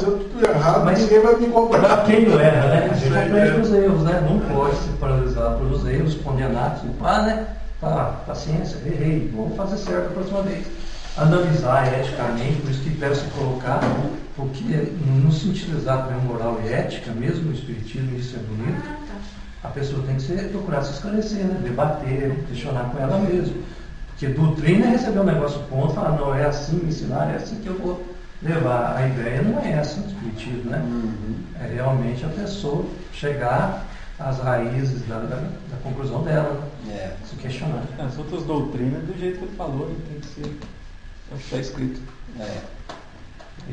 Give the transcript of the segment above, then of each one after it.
tudo errado, mas ninguém vai me comprar. Quem não erra, né? A gente aprende os erros, né? Não pode se paralisar pelos erros, condenar, culpar, né? Tá, paciência, errei, vamos fazer certo a próxima vez. Analisar eticamente, por isso que deve se colocar, porque no sentido exato mesmo, moral e ética, mesmo no espiritismo, isso é bonito, a pessoa tem que procurar se esclarecer, né? Debater, questionar com ela mesma. Porque doutrina é receber um negócio ponto, falar, não, é assim, me ensinar, é assim que eu vou levar. A ideia não é essa no espiritismo, né? É realmente a pessoa chegar às raízes da conclusão dela, né? Se questionar. As outras doutrinas, do jeito que ele falou, tem que ser o que está escrito.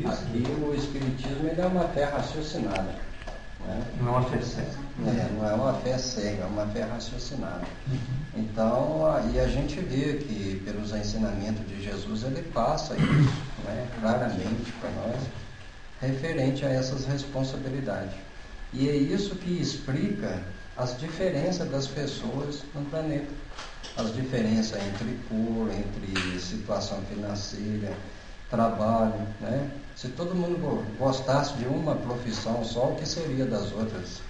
Aqui o espiritismo ele é uma fé raciocinada. Né? Não é uma fé cega. Não é uma fé cega, é uma fé raciocinada. Então, e a gente vê que pelos ensinamentos de Jesus ele passa isso, né, claramente para nós, referente a essas responsabilidades. E é isso que explica as diferenças das pessoas no planeta. As diferenças entre cor, entre situação financeira, trabalho, né? Se todo mundo gostasse de uma profissão só, o que seria das outras?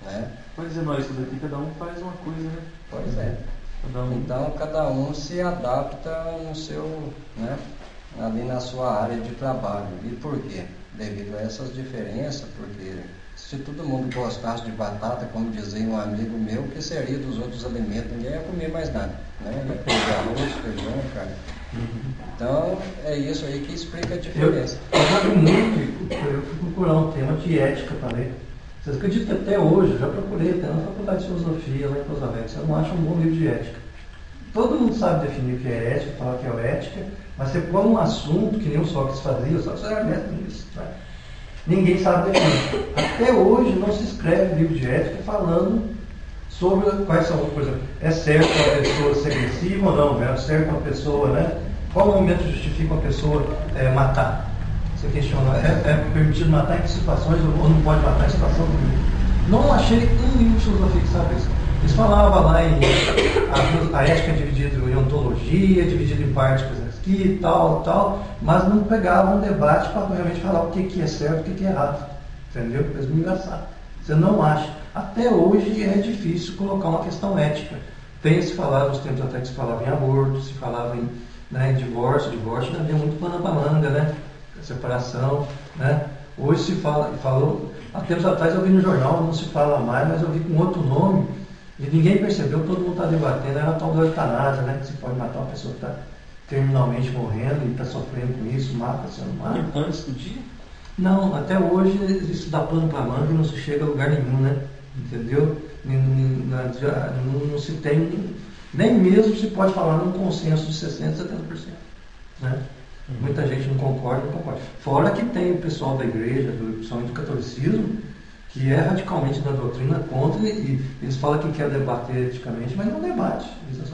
Né? Pois é, nós daqui cada um faz uma coisa, né? Pois é. Então cada um se adapta no seu, né, ali na sua área de trabalho. E por quê? Devido a essas diferenças, porque se todo mundo gostasse de batata, como dizia um amigo meu, o que seria dos outros alimentos? Ninguém ia comer mais nada, né? Ia comer arroz, feijão, carne. Então é isso aí que explica a diferença. Eu fui procurar um tema de ética para ler. Vocês acreditam que até hoje, eu já procurei até na faculdade de filosofia lá em Pouso Alegre, você não acha um bom livro de ética. Todo mundo sabe definir o que é ética, falar o que é ética, mas você põe um assunto que nem o Sócrates fazia, o Sócrates era mestre nisso, né? Ninguém sabe definir. Até hoje não se escreve livro de ética falando sobre quais são, por exemplo, é certo uma pessoa ser agressiva ou não, é certo uma pessoa, né? Qual momento justifica uma pessoa matar? Você questiona, é permitido matar em que situações ou não pode matar em situação de... Não achei um livro de filosofia que sabe isso. Eles falavam lá em a ética é dividida em ontologia, dividida em partes aqui e tal, mas não pegavam um debate para realmente falar o que é certo e o que é errado. Entendeu? Coisa muito engraçada. Você não acha. Até hoje é difícil colocar uma questão ética. Tem se falado, nos tempos até que se falava em aborto, se falava em divórcio ainda deu muito pano pra manga, né? Separação, né? Hoje se falou, há tempos atrás eu vi no jornal, não se fala mais, mas eu vi com outro nome, e ninguém percebeu, todo mundo está debatendo, era a tal da eutanásia, né? Que se pode matar uma pessoa que está terminalmente morrendo e está sofrendo com isso, mata, se não mata. Antes do dia? Não, até hoje isso dá pano pra manga e não se chega a lugar nenhum, né? Entendeu? Não se tem, nem mesmo se pode falar num consenso de 60%, 70%. Né? Muita gente não concorda. Fora que tem o pessoal da igreja, principalmente do catolicismo, que é radicalmente da doutrina contra, e eles falam que quer debater eticamente, mas não debate. Eles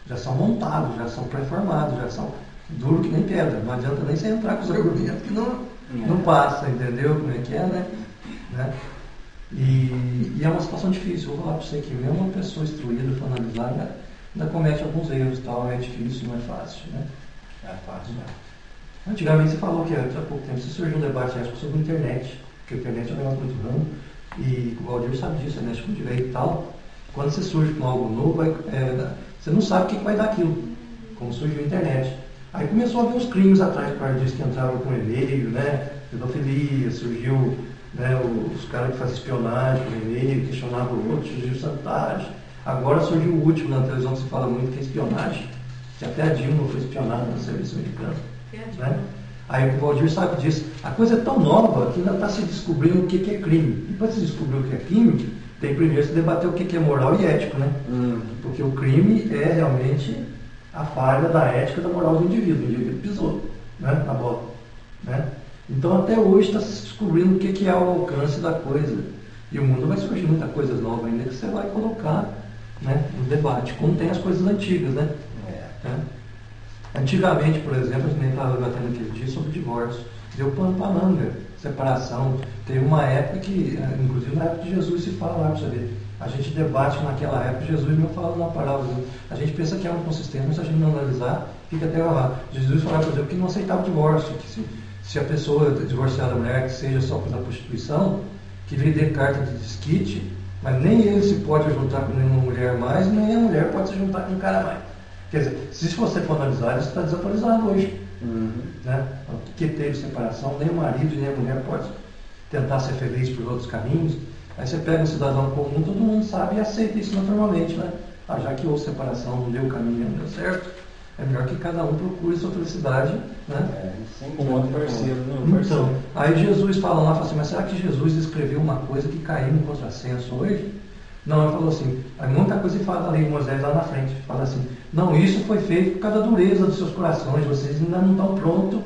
já são montados, já são pré-formados, já são duros que nem pedra. Não adianta nem você entrar com os argumentos que não passa, entendeu? Como é que é, né? E é uma situação difícil. Eu vou falar para você que mesmo uma pessoa instruída para analisar ainda comete alguns erros e tal, é difícil, não é fácil, né? É fácil, né? Antigamente você falou que há pouco tempo surgiu um debate ético sobre a internet, porque a internet é um negócio muito ramo, e o Valdir sabe disso, a net com direito e tal. Quando você surge com algo novo, você não sabe o que vai dar aquilo, como surgiu a internet. Aí começou a haver uns crimes atrás, para disso que entravam com e-mail, né? Pedofilia, surgiu, né, os caras que fazem espionagem com e-mail, questionavam o outro, surgiu chantagem. Agora surgiu o último na televisão que se fala muito, que é espionagem, que até a Dilma foi espionada no serviço americano. Né? Aí o Valdir sabe disso. A coisa é tão nova que ainda está se descobrindo o que é crime. E para se descobrir o que é crime, tem primeiro se debater o que é moral e ético, né? Porque o crime é realmente a falha da ética e da moral do indivíduo. O indivíduo pisou, né, na bola. Né? Então até hoje está se descobrindo o que é o alcance da coisa. E o mundo vai surgir muita coisa nova ainda que você vai colocar, né, no debate, como tem as coisas antigas, né? Né? Antigamente, por exemplo, a gente nem estava debatendo aquele dia sobre divórcio. Deu pano para manga, separação. Teve uma época que, inclusive na época de Jesus, se fala lá para você ver. A gente debate naquela época, Jesus não fala uma palavra. A gente pensa que é uma consistência, mas se a gente não analisar, fica até errado. Jesus falava, por exemplo, que não aceitava o divórcio, que se a pessoa divorciada, a mulher, que seja só pela prostituição, que lhe dê carta de desquite, mas nem ele se pode juntar com nenhuma mulher mais, nem a mulher pode se juntar com um cara mais. Quer dizer, se você for analisar, isso está desatualizado hoje. Né? Que teve separação, nem o marido nem a mulher pode tentar ser feliz por outros caminhos. Aí você pega um cidadão comum, todo mundo sabe e aceita isso naturalmente, né? Já que houve separação, não deu caminho, não deu certo, é melhor que cada um procure sua felicidade, né? Com outro parceiro, Então, aí Jesus fala assim, mas será que Jesus escreveu uma coisa que caiu no contrassenso hoje? Não, ele falou assim, muita coisa ele fala da lei de Moisés lá na frente, fala assim, não, isso foi feito por causa da dureza dos seus corações, vocês ainda não estão prontos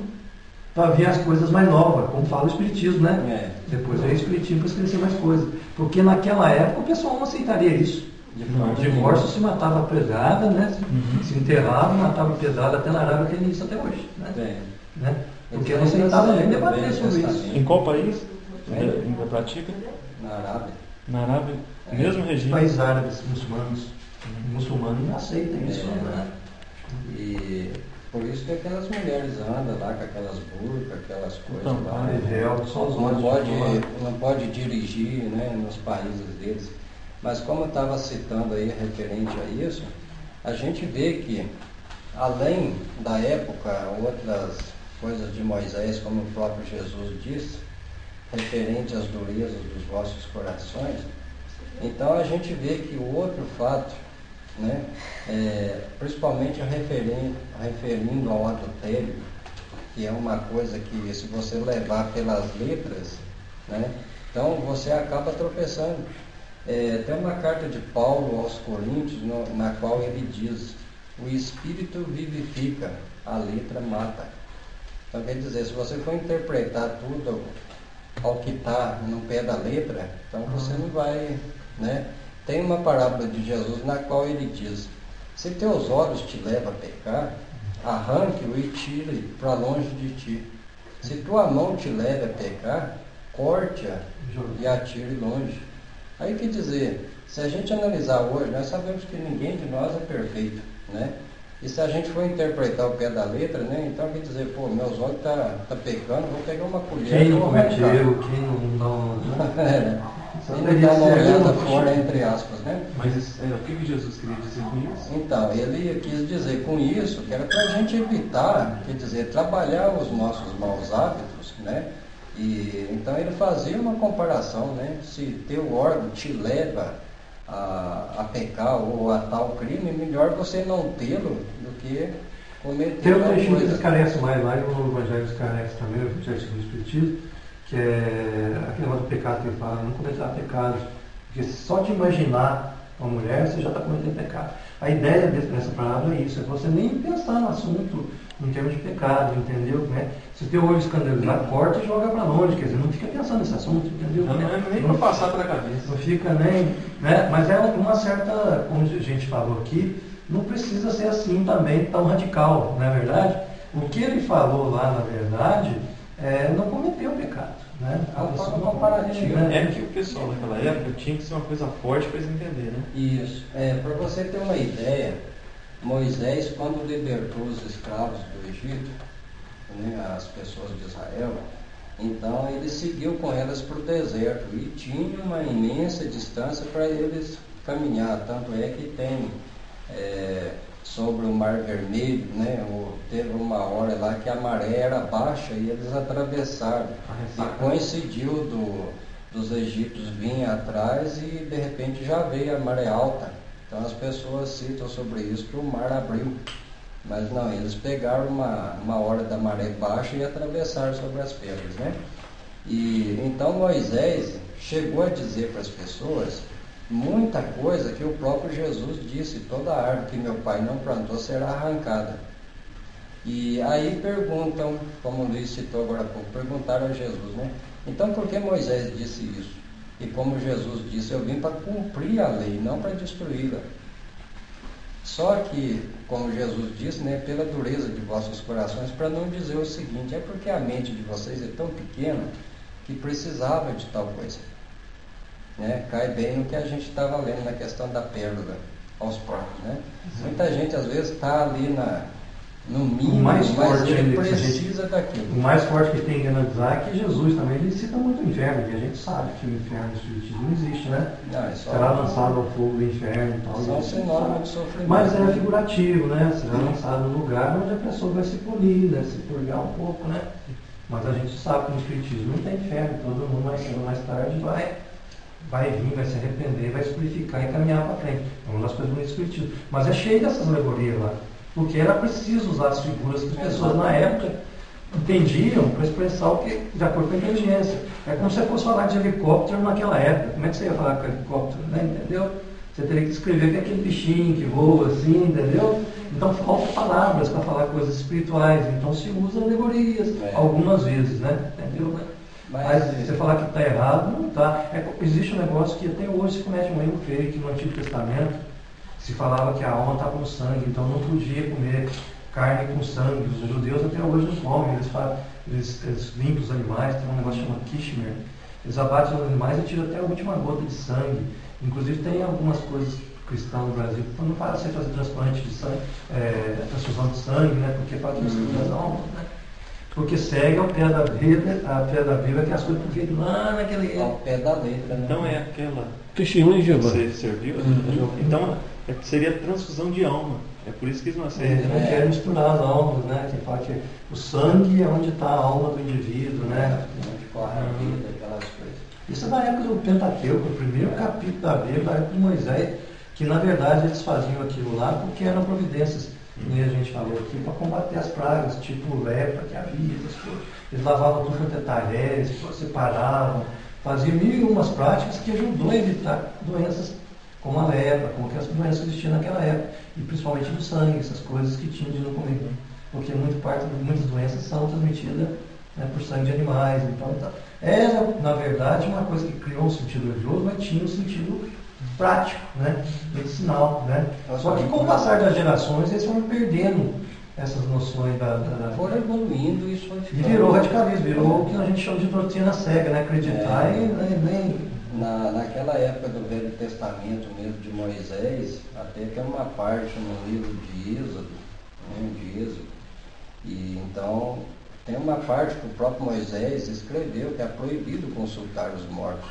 para ver as coisas mais novas, como fala o Espiritismo, né? Depois veio o Espiritismo para esclarecer mais coisas, porque naquela época o pessoal não aceitaria isso. O divórcio se matava pedrada, né? Se enterrava, matava pedrada até na Arábia, tem isso até hoje, né? Porque não aceitava nem debater sobre isso. Em qual país ainda pratica? Na Arábia. Na Arábia? Mesmo regime? Países árabes, muçulmanos. Muçulmanos não aceitam isso, né? E por isso que aquelas mulheres andam lá com aquelas burcas, aquelas coisas então, lá. Só os olhos não pode dirigir, né, nos países deles. Mas como eu estava citando aí referente a isso, a gente vê que, além da época, outras coisas de Moisés, como o próprio Jesus disse, referente às durezas dos vossos corações, então a gente vê que o outro fato, né, principalmente referindo ao adultério, que é uma coisa que, se você levar pelas letras, né, então você acaba tropeçando. Tem uma carta de Paulo aos Coríntios, na qual ele diz: o Espírito vivifica, a letra mata. Então quer dizer, se você for interpretar tudo ao que está no pé da letra, então você não vai, né? Tem uma parábola de Jesus na qual ele diz: se teus olhos te levam a pecar, arranque-o e tire para longe de ti. Se tua mão te leva a pecar, corte-a e atire longe. Aí quer dizer, se a gente analisar hoje, nós sabemos que ninguém de nós é perfeito, né? E se a gente for interpretar o pé da letra, né? Então quer dizer, pô, meus olhos tá pecando, vou pegar uma colher. Quem não cometeu, quem não Ele dá uma olhada fora, entre aspas, né? Mas o que Jesus queria dizer com isso? Então, ele quis dizer com isso que era para a gente evitar, quer dizer, trabalhar os nossos maus hábitos, né? E então ele fazia uma comparação, né? Se teu órgão te leva a pecar ou a tal crime, melhor você não tê-lo do que cometer tem tal trechinho que coisa. esclarece mais lá, no Evangelho esclarece também, o Evangelho segundo o Espiritismo, que é aquele negócio do pecado que ele fala, não cometerá pecados, porque só de imaginar uma mulher, você já está cometendo pecado. A ideia dessa palavra é isso, é você nem pensar no assunto em termos de pecado, entendeu? Né? Se teu olho escandalizar, corta e joga para longe, quer dizer, não fica pensando nesse assunto, entendeu? Não é nem para passar pela cabeça. Não fica nem, né? Mas é uma certa, como a gente falou aqui, não precisa ser assim também tão radical, não é verdade? O que ele falou lá, na verdade, não cometeu pecado, né? Só um comparativo, né? É que o pessoal naquela época tinha que ser uma coisa forte para eles entenderem, né? Isso. Para você ter uma ideia, Moisés, quando libertou os escravos do Egito, né, as pessoas de Israel, então ele seguiu com elas para o deserto e tinha uma imensa distância para eles caminhar. Tanto é que tem sobre o Mar Vermelho, né, teve uma hora lá que a maré era baixa e eles atravessaram. E coincidiu dos egípcios virem atrás e de repente já veio a maré alta. Então as pessoas citam sobre isso que o mar abriu. Mas não, eles pegaram uma hora da maré baixa e atravessaram sobre as pedras, né? E então Moisés chegou a dizer para as pessoas muita coisa que o próprio Jesus disse: toda árvore que meu pai não plantou será arrancada. E aí perguntam, como o Luiz citou agora há pouco, perguntaram a Jesus, né? Então por que Moisés disse isso? E como Jesus disse, eu vim para cumprir a lei, não para destruí-la. Só que, como Jesus disse, né, pela dureza de vossos corações, para não dizer o seguinte: é porque a mente de vocês é tão pequena que precisava de tal coisa. Né? Cai bem no que a gente estava lendo na questão da pérola aos porcos, né? Muita gente às vezes está ali No mínimo, O mais mas forte ele ainda que a precisa daquilo. O mais forte que tem que analisar é que Jesus também ele cita muito o inferno, e a gente sabe que o inferno do espiritismo não existe, né? Não, é só Será lançado ao fogo do inferno e tal. só um sinônimo de sofrimento. Mas é figurativo, né? Será lançado no lugar onde a pessoa vai se polir, né? Se purgar um pouco, né? Mas a gente sabe que no espiritismo não tem inferno, todo mundo mais cedo ou mais tarde vai vir, vai se arrepender, vai se purificar e caminhar para frente. É uma das coisas bonitas do espiritismo. Mas é cheio dessas alegorias lá. Porque era preciso usar as figuras que as pessoas na época entendiam para expressar o que, de acordo com a inteligência. É como se você fosse falar de helicóptero naquela época. Como é que você ia falar com helicóptero, né? Entendeu? Você teria que descrever que é aquele bichinho que voa assim, entendeu? Então faltam palavras para falar coisas espirituais. Então se usa alegorias, algumas vezes, né? Entendeu? Né? Mas você falar que está errado, não está. Existe um negócio que até hoje se comete um erro feio, que no Antigo Testamento se falava que a alma estava no sangue, então não podia comer carne com sangue. Os judeus até hoje não comem, eles limpam os animais, tem um negócio chamado kishmer. Eles abatem os animais e tiram até a última gota de sangue. Inclusive tem algumas coisas cristãs no Brasil que não para você fazer transplante de sangue, transfusão de sangue, né? Porque para transfundir as almas, né? Porque segue ao pé da Bíblia, que as coisas que veio lá naquele. Ao pé da letra, né? Então é aquela Testemunho de que Jeová. você serviu. Então seria transfusão de alma. É por isso que eles não Eles aceitam. não querem misturar as almas, né? Que fala que o sangue é onde está a alma do indivíduo, né? Onde corre a vida, aquelas coisas. Isso é da época do Pentateuco, o primeiro capítulo da Bíblia, da época de Moisés, que na verdade eles faziam aquilo lá porque eram providências, como a gente falou aqui, para combater as pragas, tipo lepra que havia, essas coisas. Eles lavavam tudo quanto é talheres, separavam, faziam 1001 práticas que ajudou a evitar doenças como a lepra, como aquelas doenças que existiam naquela época, e principalmente do sangue, essas coisas que tinham de não comer, porque muitas doenças são transmitidas, né, por sangue de animais. Então, era, na verdade, uma coisa que criou um sentido religioso, mas tinha um sentido prático, né, medicinal. Né? Só que com o passar das gerações, eles foram perdendo essas noções Foram evoluindo e isso foi e ficando. virou radicalismo, virou o que a gente chama de doutrina cega, né? Acreditar e nem. Naquela época do Velho Testamento mesmo de Moisés, até tem uma parte no livro de Êxodo, né, e então tem uma parte que o próprio Moisés escreveu que é proibido consultar os mortos.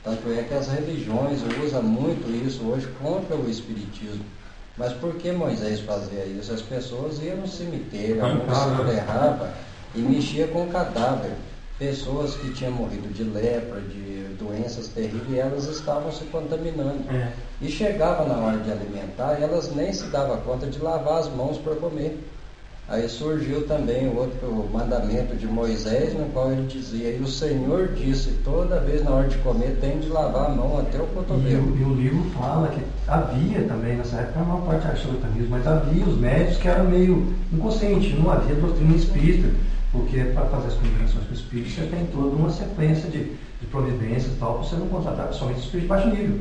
Tanto é que as religiões usam muito isso hoje contra o espiritismo. Mas por que Moisés fazia isso? As pessoas iam no cemitério, alguns se enterravam e mexia com o cadáver. Pessoas que tinham morrido de lepra, de doenças terríveis, elas estavam se contaminando. E chegava na hora de alimentar e elas nem se davam conta de lavar as mãos para comer. Aí surgiu também o outro mandamento de Moisés, no qual ele dizia, e o Senhor disse, toda vez na hora de comer tem de lavar a mão até o cotovelo. E o livro fala que havia também, nessa época, uma parte de charlatanismo, mas havia os médicos que eram meio inconscientes, não havia doutrina espírita, porque para fazer as comunicações com o espírito você tem toda uma sequência de providências e tal, para você não contratar somente o espírito de baixo nível.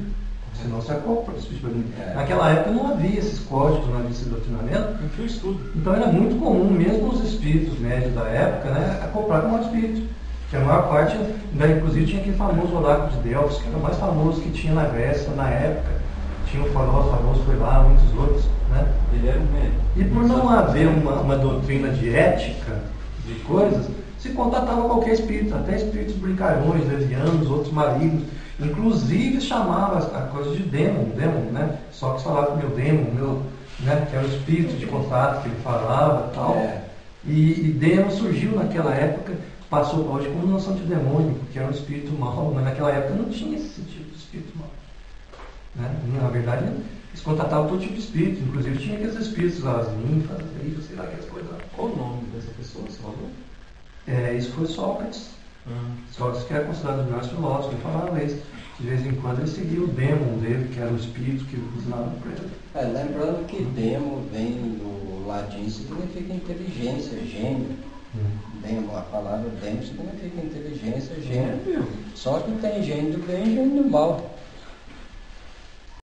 Senão você acopla o espírito de baixo nível. Naquela época não havia esses códigos, não havia esse doutrinamento. Não tinha estudo. Então era muito comum, mesmo os espíritos médios da época, né, acoplar com o espírito. Que a maior parte, inclusive tinha aquele famoso oráculo de Delfos, que era o mais famoso que tinha na Grécia na época. Tinha o famoso foi lá, muitos outros. Né? Ele era um médico. E por não haver uma doutrina de ética de coisas, se contatava qualquer espírito, até espíritos brincalhões, levianos, outros malignos. Inclusive chamava a coisa de dêmon, né? Só que falava meu dêmon, né? Que era o espírito de contato que ele falava e tal. E dêmon surgiu naquela época, passou hoje como noção de demônio, porque era um espírito mau, mas naquela época não tinha esse sentido de espírito mau. Né? Na verdade, eles contatavam todo tipo de espírito, inclusive tinha aqueles espíritos, as ninfas, sei lá, aquelas coisas lá. Qual o nome dessa pessoa, você falou? Isso foi Sócrates. Sócrates que era considerado o melhor filósofo, ele falava isso. De vez em quando ele seguia o dêmon dele, que era o espírito que ensinava para ele. Lembrando que demo vem do latim, significa inteligência, gênio. Demo, a palavra demo significa inteligência, gênio. Só que tem gênio do bem e gênio do mal.